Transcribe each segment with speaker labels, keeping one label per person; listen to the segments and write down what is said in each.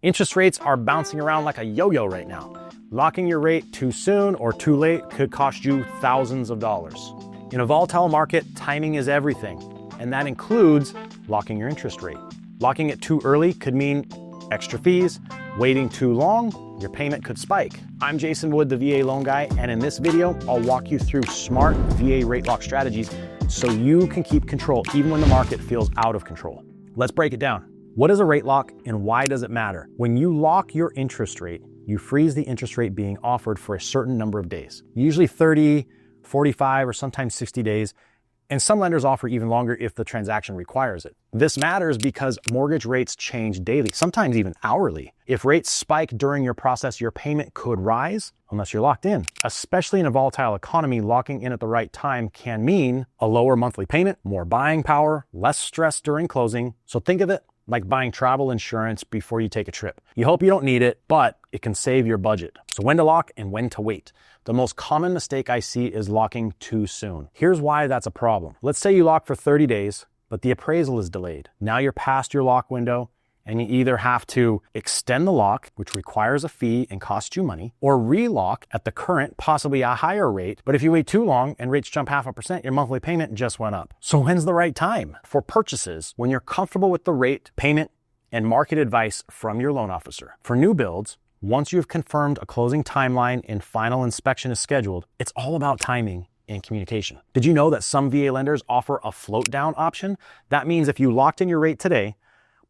Speaker 1: Interest rates are bouncing around like a yo-yo right now. Locking your rate too soon or too late could cost you thousands of dollars. In a volatile market, timing is everything, and that includes locking your interest rate. Locking it too early could mean extra fees. Waiting too long, your payment could spike. I'm Jason Wood, the VA Loan Guy, and in this video, I'll walk you through smart VA rate lock strategies so you can keep control even when the market feels out of control. Let's break it down. What is a rate lock and why does it matter? When you lock your interest rate, you freeze the interest rate being offered for a certain number of days, usually 30, 45, or sometimes 60 days. And some lenders offer even longer if the transaction requires it. This matters because mortgage rates change daily, sometimes even hourly. If rates spike during your process, your payment could rise unless you're locked in. Especially in a volatile economy, locking in at the right time can mean a lower monthly payment, more buying power, less stress during closing. So think of it like buying travel insurance before you take a trip. You hope you don't need it, but it can save your budget. So when to lock and when to wait. The most common mistake I see is locking too soon. Here's why that's a problem. Let's say you lock for 30 days, but the appraisal is delayed. Now you're past your lock window, and you either have to extend the lock, which requires a fee and costs you money, or relock at the current, possibly a higher rate. But if you wait too long and rates jump 0.5%, your monthly payment just went up. So when's the right time? For purchases, when you're comfortable with the rate, payment, and market advice from your loan officer. For new builds, once you've confirmed a closing timeline and final inspection is scheduled, it's all about timing and communication. Did you know that some VA lenders offer a float down option? That means if you locked in your rate today,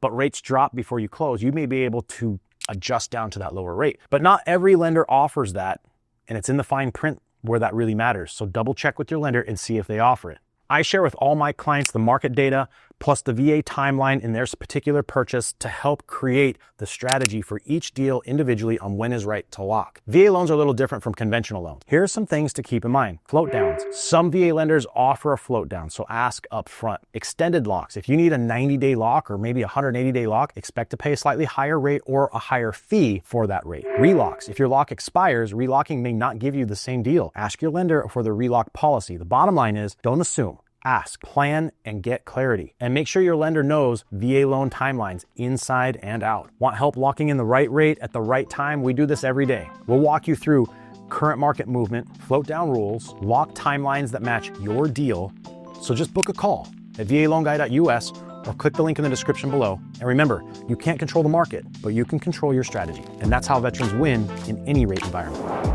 Speaker 1: but rates drop before you close, you may be able to adjust down to that lower rate. But not every lender offers that, and it's in the fine print where that really matters. So double check with your lender and see if they offer it. I share with all my clients the market data plus the VA timeline in their particular purchase to help create the strategy for each deal individually on when is right to lock. VA loans are a little different from conventional loans. Here are some things to keep in mind. Float downs. Some VA lenders offer a float down, so ask up front. Extended locks. If you need a 90-day lock or maybe a 180-day lock, expect to pay a slightly higher rate or a higher fee for that rate. Relocks. If your lock expires, relocking may not give you the same deal. Ask your lender for the relock policy. The bottom line is, don't assume. Ask, plan, and get clarity. And make sure your lender knows VA loan timelines inside and out. Want help locking in the right rate at the right time? We do this every day. We'll walk you through current market movement, float down rules, lock timelines that match your deal. So just book a call at VALoanGuy.us or click the link in the description below. And remember, you can't control the market, but you can control your strategy. And that's how veterans win in any rate environment.